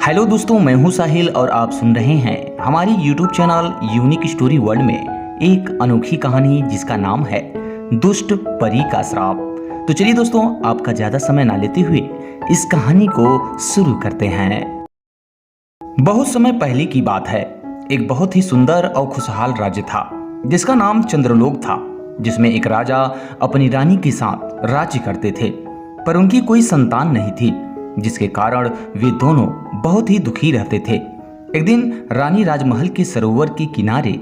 Hello दोस्तों, मैं हूं साहिल और आप सुन रहे हैं हमारी YouTube channel unique story world में एक अनोखी कहानी जिसका नाम है दुष्ट परी का श्राप। तो चलिए दोस्तों, आपका ज्यादा समय ना लेते हुए इस कहानी को शुरू करते हैं। बहुत समय पहले की बात है। एक बहुत ही सुंदर और खुशहाल राज्य था जिसका नाम चंद्रलोक था, जिसमें एक राजा अपनी रानी के साथ राज्य करते थे, पर उनकी कोई संतान नहीं थी, जिसके कारण वे दोनों बहुत ही दुखी रहते थे। एक दिन रानी राजमहल के सरोवर के किनारे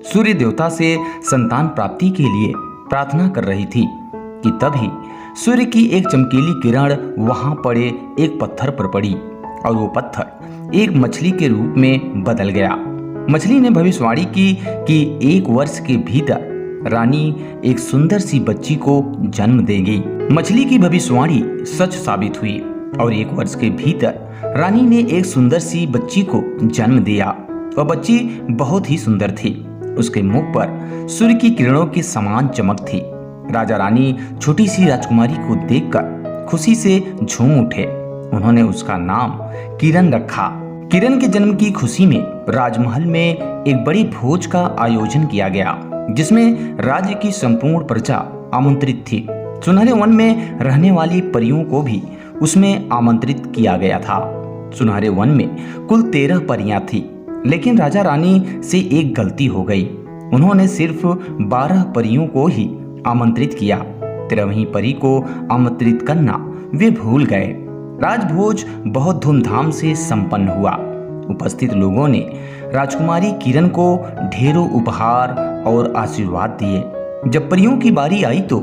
सूर्य देवता से संतान प्राप्ति के लिए प्रार्थना कर रही थी कि तभी सूर्य की एक चमकीली किरण वहां पड़े एक पत्थर पर पड़ी और वो पत्थर एक मछली के रूप में बदल गया। मछली ने भविष्यवाणी की कि 1 वर्ष के भीतर रानी एक सुंदर सी बच्ची को जन्म देगी। मछली की भविष्यवाणी सच साबित हुई और 1 वर्ष के भीतर रानी ने एक सुंदर सी बच्ची को जन्म दिया। वह बच्ची बहुत ही सुंदर थी। उसके मुख पर सूर्य की किरणों के समान चमक थी। राजा रानी छोटी सी राजकुमारी को देखकर खुशी से झूम उठे। उन्होंने उसका नाम किरण रखा। किरण के जन्म की खुशी में राजमहल में एक बड़ी भोज का आयोजन किया गया, जिसमें राज्य की संपूर्ण प्रजा आमंत्रित थी। सुनहरे वन में रहने वाली परियों को भी उसमें आमंत्रित किया गया था। सुनहरे वन में कुल 13 परियां थी, लेकिन राजा रानी से एक गलती हो गई। उन्होंने सिर्फ 12 परियों को ही आमंत्रित किया। 13वीं परी को आमंत्रित करना वे भूल गए। राजभोज बहुत धूमधाम से संपन्न हुआ। उपस्थित लोगों ने राजकुमारी किरण को ढेरों उपहार और आशीर्वाद दिए। जब परियों की बारी आई तो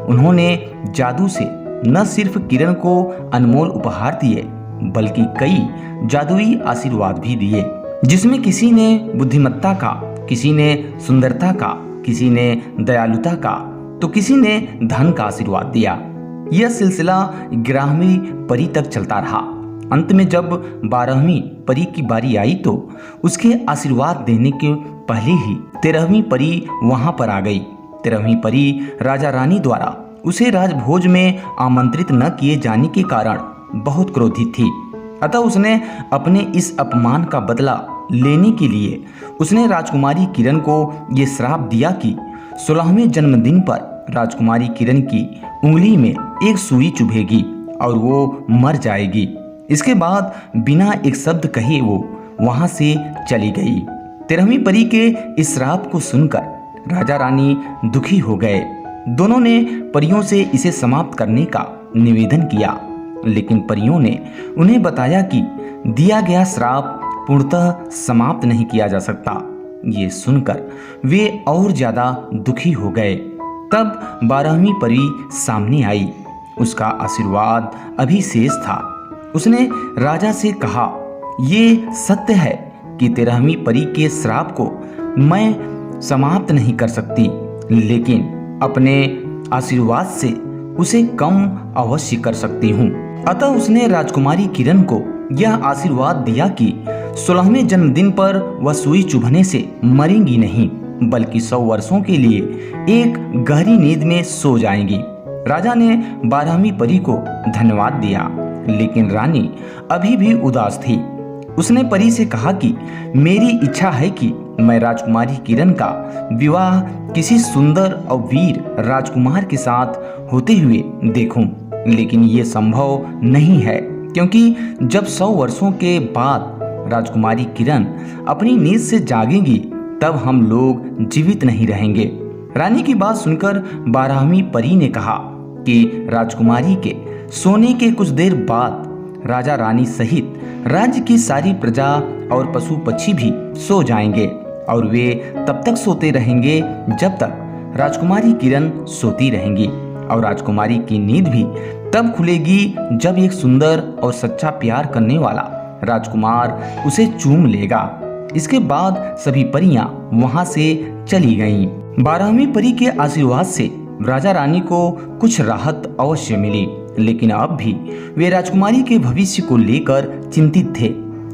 उन्होंने जादू से न सिर्फ किरण को अनमोल उपहार दिए, बल्कि कई जादुई आशीर्वाद भी दिए, जिसमें किसी ने बुद्धिमत्ता का, किसी ने सुंदरता का, किसी ने दयालुता का, तो किसी ने धन का आशीर्वाद दिया। यह सिलसिला 11वीं परी तक चलता रहा। अंत में जब 12वीं परी की बारी आई तो उसके आशीर्वाद देने के पहले ही 13वीं परी वहां पर आ गई। 13वीं परी राजा रानी द्वारा उसे राजभोज में आमंत्रित न किए जाने के कारण बहुत क्रोधित थी। अतः उसने अपने इस अपमान का बदला लेने के लिए उसने राजकुमारी किरण को ये श्राप दिया कि 16वें जन्मदिन पर राजकुमारी किरण की उंगली में एक सुई चुभेगी और वो मर जाएगी। इसके बाद बिना एक शब्द कहे वो वहां से चली गई। 13वीं परी के इस श्राप को सुनकर राजा रानी दुखी हो गए। दोनों ने परियों से इसे समाप्त करने का निवेदन किया, लेकिन परियों ने उन्हें बताया कि दिया गया श्राप पूर्णतः समाप्त नहीं किया जा सकता। ये सुनकर वे और ज्यादा दुखी हो गए। तब 12वीं परी सामने आई। उसका आशीर्वाद अभी शेष था। उसने राजा से कहा, ये सत्य है कि 13वीं परी के श्राप को मैं समाप्त नहीं कर सकती, लेकिन अपने आशीर्वाद से उसे कम अवश्य कर सकती हूँ। अतः उसने राजकुमारी किरण को यह आशीर्वाद दिया कि 16वें जन्मदिन पर वह सुई चुभने से मरेंगी नहीं, बल्कि 100 वर्षों के लिए एक गहरी नींद में सो जाएंगी। राजा ने 12वीं परी को धन्यवाद दिया, लेकिन रानी अभी भी उदास थी। उसने परी से कहा कि मेरी इच्छा है कि मैं राजकुमारी किरण का विवाह किसी सुंदर और वीर राजकुमार के साथ होते हुए देखूं, लेकिन ये संभव नहीं है, क्योंकि जब 100 वर्षों के बाद राजकुमारी किरण अपनी नींद से जागेंगी तब हम लोग जीवित नहीं रहेंगे। रानी की बात सुनकर 12वीं परी ने कहा कि राजकुमारी के सोने के कुछ देर बाद राजा रानी सहित राज्य की सारी प्रजा और पशु पक्षी भी सो जाएंगे और वे तब तक सोते रहेंगे जब तक राजकुमारी किरण सोती रहेंगी, और राजकुमारी की नींद भी तब खुलेगी जब एक सुंदर और सच्चा प्यार करने वाला राजकुमार उसे चूम लेगा। इसके बाद सभी परियां वहां से चली गईं। 12वीं परी के आशीर्वाद से राजा रानी को कुछ राहत अवश्य मिली, लेकिन अब भी वे राजकुमारी के भविष्य को लेकर चिंतित थे।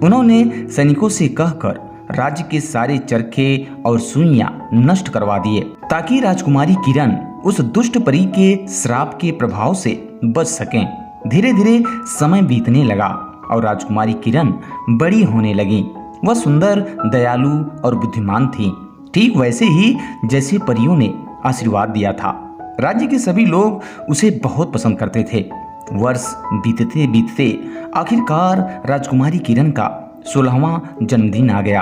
उन्होंने सैनिकों से कहकर राज्य के सारे चरखे और सुइयां नष्ट करवा दिए, ताकि राजकुमारी किरण उस दुष्ट परी के श्राप के प्रभाव से बच सकें। धीरे धीरे समय बीतने लगा और राजकुमारी किरण बड़ी होने लगी। वह सुंदर, दयालु और बुद्धिमान थी, ठीक वैसे ही जैसे परियों ने आशीर्वाद दिया था। राज्य के सभी लोग उसे बहुत पसंद करते थे। वर्ष बीतते बीतते आखिरकार राजकुमारी किरण का 16वां जन्मदिन आ गया।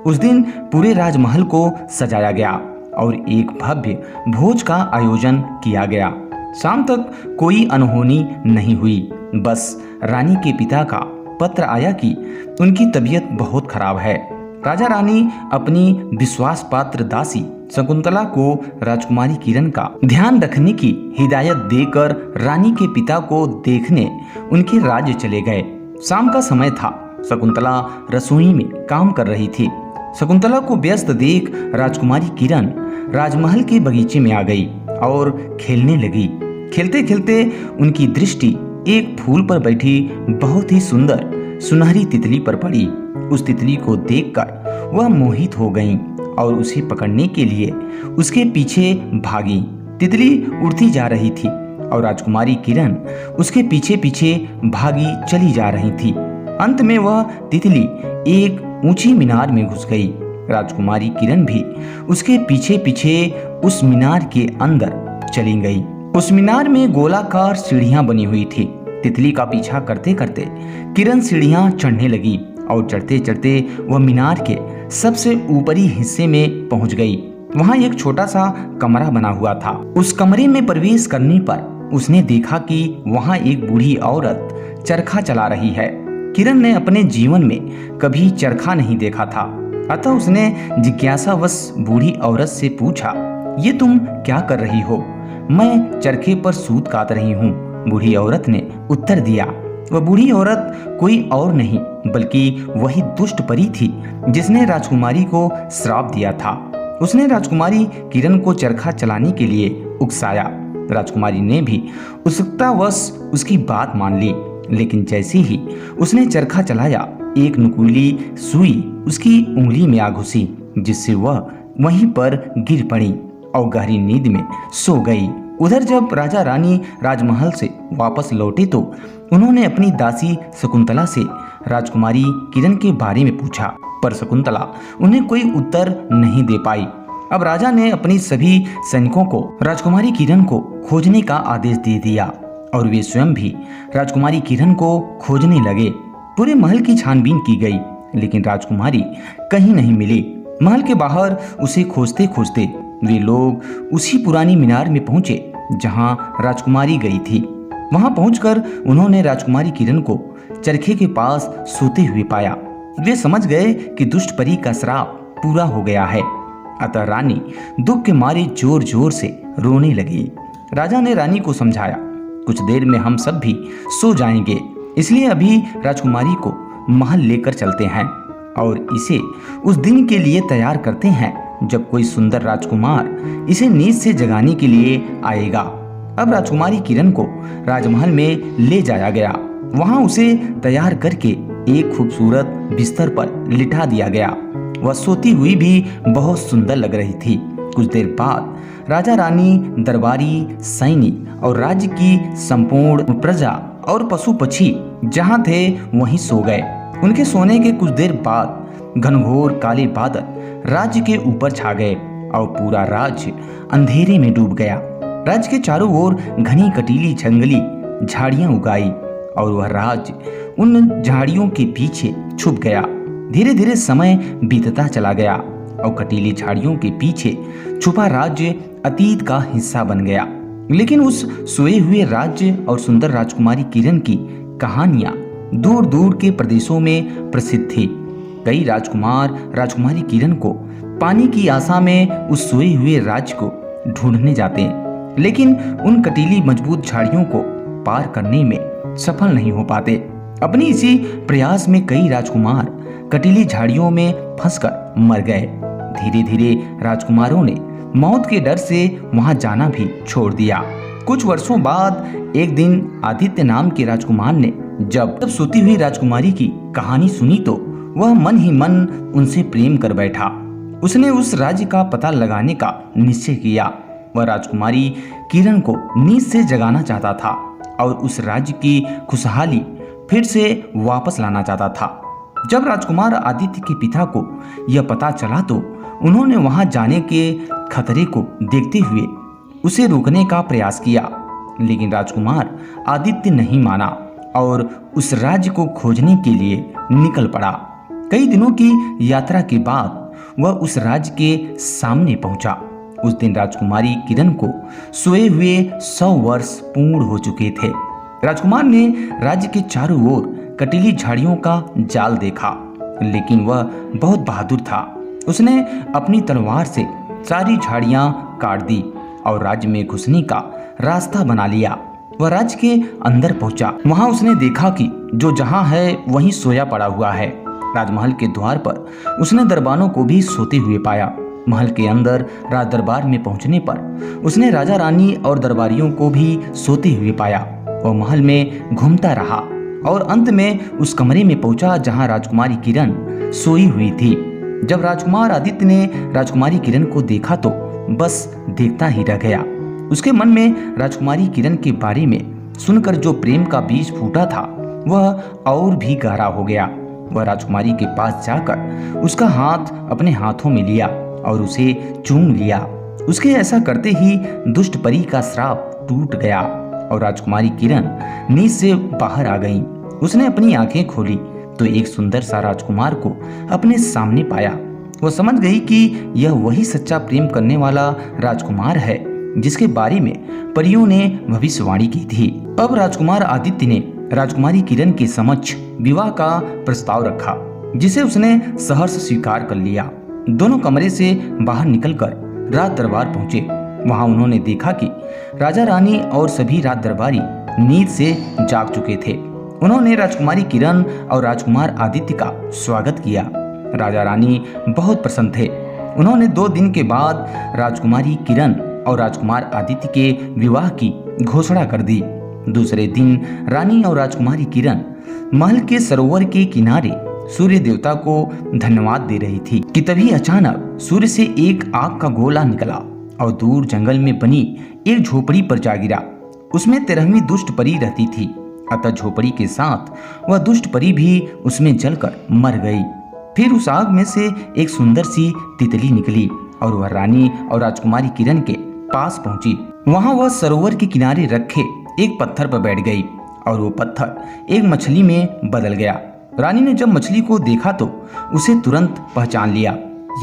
उस दिन पूरे राजमहल को सजाया गया और एक भव्य भोज का आयोजन किया गया। शाम तक कोई अनहोनी नहीं हुई। बस रानी के पिता का पत्र आया कि उनकी तबीयत बहुत खराब है। राजा रानी अपनी विश्वास पात्र दासी शकुंतला को राजकुमारी किरण का ध्यान रखने की हिदायत देकर रानी के पिता को देखने उनके राज्य चले गए। शाम का समय था। शकुंतला रसोई में काम कर रही थी। शकुंतला को व्यस्त देख राजकुमारी किरण राजमहल के बगीचे में आ गई और खेलने लगी। खेलते खेलते उनकी दृष्टि एक फूल पर बैठी बहुत ही सुंदर सुनहरी तितली पर पड़ी। उस तितली को देखकर वह मोहित हो गईं और उसे पकड़ने के लिए उसके पीछे भागी। तितली उड़ती जा रही थी और राजकुमारी किरण उसके पीछे पीछे भागी चली जा रही थी। अंत में वह तितली एक ऊंची मीनार में घुस गई। राजकुमारी किरण भी उसके पीछे पीछे उस मीनार के अंदर चली गई। उस मीनार में गोलाकार सीढ़ियां बनी हुई थी। तितली का पीछा करते करते किरण सीढ़ियां चढ़ने लगी और चढ़ते चढ़ते वह मीनार के सबसे ऊपरी हिस्से में पहुंच गई। वहां एक छोटा सा कमरा बना हुआ था। उस कमरे में प्रवेश करने पर उसने देखा कि वहां एक बूढ़ी औरत चरखा चला रही है। किरण ने अपने जीवन में कभी चरखा नहीं देखा था, अतः उसने जिज्ञासावश बूढ़ी औरत से पूछा, ये तुम क्या कर रही हो? मैं चरखे पर सूत काट रही हूँ, बूढ़ी औरत ने उत्तर दिया। वह बूढ़ी औरत कोई और नहीं बल्कि वही दुष्ट परी थी जिसने राजकुमारी को श्राप दिया था। उसने राजकुमारी किरण को चरखा चलाने के लिए उकसाया। राजकुमारी ने भी उत्सुकतावश उसकी बात मान ली, लेकिन जैसे ही उसने चरखा चलाया एक नुकीली सुई उसकी उंगली में आ घुसी, जिससे वह वहीं पर गिर पड़ी और गहरी नींद में सो गई। उधर जब राजा रानी राजमहल से वापस लौटे तो उन्होंने अपनी दासी शकुंतला से राजकुमारी किरण के बारे में पूछा, पर शकुंतला उन्हें कोई उत्तर नहीं दे पाई। अब राजा ने अपनी सभी सैनिकों को राजकुमारी किरण को खोजने का आदेश दे दिया और वे स्वयं भी राजकुमारी किरण को खोजने लगे। पूरे महल की छानबीन की गई, लेकिन राजकुमारी कहीं नहीं मिली। महल के बाहर उसे खोजते खोजते वे लोग उसी पुरानी मीनार में पहुंचे जहां राजकुमारी गई थी। वहां पहुंचकर उन्होंने राजकुमारी किरण को चरखे के पास सोते हुए पाया। वे समझ गए कि दुष्ट परी का श्राप पूरा हो गया है, अतः रानी दुख के मारे जोर जोर से रोने लगी। राजा ने रानी को समझाया, कुछ देर में हम सब भी सो जाएंगे, इसलिए अभी राजकुमारी को महल लेकर चलते हैं और इसे उस दिन के लिए तैयार करते हैं जब कोई सुंदर राजकुमार इसे नींद से जगाने के लिए आएगा। अब राजकुमारी किरण को राजमहल में ले जाया गया। वहां उसे तैयार करके एक खूबसूरत बिस्तर पर लिटा दिया गया। वह सोती हुई भी बहुत सुंदर लग रही थी। कुछ देर बाद राजा रानी, दरबारी, सैनिक और राज्य की संपूर्ण प्रजा और पशु पक्षी जहां थे वहीं सो गए। उनके सोने के कुछ देर बाद घनघोर काले बादल राज्य के ऊपर छा गए और पूरा राज्य अंधेरे में डूब गया। राज्य के चारों ओर घनी कटीली जंगली झाड़ियां उगाई और वह राज्य उन झाड़ियों के पीछे छुप गया। धीरे धीरे समय बीतता चला गया और कटीली झाड़ियों के पीछे छुपा राज्य अतीत का हिस्सा बन गया। लेकिन उस सोए हुए राज्य और सुंदर राजकुमारी किरण की कहानियां दूर दूर के प्रदेशों में प्रसिद्ध थी। कई राजकुमार राजकुमारी किरण को पाने की आशा में उस सोए हुए राज्य को ढूंढने जाते हैं, लेकिन उन कटीली मजबूत झाड़ियों को पार करने में सफल नहीं हो पाते। अपनी इसी प्रयास में कई राजकुमार कटीली झाड़ियों में फंसकर मर गए। धीरे धीरे राजकुमारों ने मौत के डर से वहां जाना भी छोड़ दिया। कुछ वर्षों बाद एक दिन आदित्य नाम के राजकुमार ने जब सोती हुई राजकुमारी की कहानी सुनी तो वह मन ही मन उनसे प्रेम कर बैठा। उसने उस राज्य का पता लगाने का निश्चय किया। वह राजकुमारी किरण को नींद से जगाना चाहता था और उस राज्य की खुशहाली फिर से वापस लाना चाहता था। जब राजकुमार आदित्य के पिता को यह पता चला तो उन्होंने वहां जाने के खतरे को देखते हुए उसे रोकने का प्रयास किया, लेकिन राजकुमार आदित्य नहीं माना और उस राज्य को खोजने के लिए निकल पड़ा। कई दिनों की यात्रा के बाद वह उस राज्य के सामने पहुंचा। उस दिन राजकुमारी किरण को सोए हुए 100 वर्ष पूर्ण हो चुके थे। राजकुमार ने राज्य के चारों ओर कटीली झाड़ियों का जाल देखा, लेकिन वह बहुत बहादुर था। उसने अपनी तलवार से सारी झाड़ियां काट दी और राज्य में घुसने का रास्ता बना लिया। वह राज्य के अंदर पहुंचा। वहां उसने देखा कि जो जहां है वहीं सोया पड़ा हुआ है। राजमहल के द्वार पर उसने दरबारों को भी सोते हुए पाया। महल के अंदर राज दरबार में पहुंचने पर उसने राजा रानी और दरबारियों को भी सोते हुए पाया। वह महल में घूमता रहा और अंत में उस कमरे में पहुंचा जहां राजकुमारी किरण सोई हुई थी। जब राजकुमार आदित्य ने राजकुमारी किरण को देखा तो बस देखता ही रह गया। उसके मन में राजकुमारी किरण के बारे में सुनकर जो प्रेम का बीज फूटा था वह और भी गहरा हो गया। वह राजकुमारी के पास जाकर उसका हाथ अपने हाथों में लिया और उसे चूम लिया। उसके ऐसा करते ही दुष्ट परी का श्राप टूट गया और राजकुमारी किरण नींद से बाहर आ गई। उसने अपनी आंखें खोली तो एक सुंदर सा राजकुमार को अपने सामने पाया। वह समझ गई कि यह वही सच्चा प्रेम करने वाला राजकुमार है जिसके बारे में परियों ने भविष्यवाणी की थी। अब राजकुमार आदित्य ने राजकुमारी किरण के समक्ष विवाह का प्रस्ताव रखा, जिसे उसने सहर्ष स्वीकार कर लिया। दोनों कमरे से बाहर निकलकर राज दरबार पहुंचे। वहां उन्होंने देखा कि राजा रानी और सभी राज दरबारी नींद से जाग चुके थे। उन्होंने राजकुमारी किरण और राजकुमार आदित्य का स्वागत किया। राजा रानी बहुत प्रसन्न थे। उन्होंने 2 दिन के बाद राजकुमारी किरण और राजकुमार आदित्य के विवाह की घोषणा कर दी। दूसरे दिन रानी और राजकुमारी किरण महल के सरोवर के किनारे सूर्य देवता को धन्यवाद दे रही थी कि तभी अचानक सूर्य से एक आग का गोला निकला और दूर जंगल में बनी एक झोपड़ी पर जा गिरा। उसमें 13वीं दुष्ट परी रहती थी, अतः झोपड़ी के साथ वह दुष्ट परी भी उसमें जलकर मर गई। फिर उस आग में से एक सुंदर सी तितली निकली और वह रानी और राजकुमारी किरण के पास पहुंची। वहां वह सरोवर के किनारे रखे एक पत्थर पर बैठ गई और वो पत्थर एक मछली में बदल गया। रानी ने जब मछली को देखा तो उसे तुरंत पहचान लिया।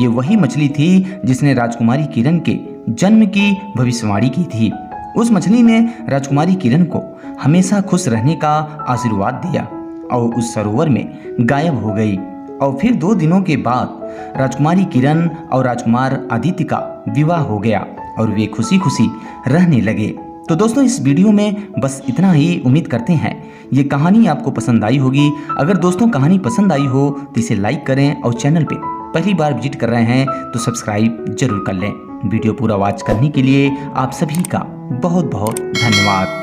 ये वही मछली थी जिसने राजकुमारी किरण के जन्म की भविष्यवाणी की थी। उस मछली ने राजकुमारी किरण को हमेशा खुश रहने का आशीर्वाद दिया और उस सरोवर में गायब हो गई। और फिर 2 दिनों के बाद राजकुमारी किरण और राजकुमार आदित्य का विवाह हो गया और वे खुशी खुशी रहने लगे। तो दोस्तों, इस वीडियो में बस इतना ही। उम्मीद करते हैं ये कहानी आपको पसंद आई होगी। अगर दोस्तों कहानी पसंद आई हो तो इसे लाइक करें और चैनल पे पहली बार विजिट कर रहे हैं तो सब्सक्राइब जरूर कर लें। वीडियो पूरा वॉच करने के लिए आप सभी का बहुत बहुत धन्यवाद।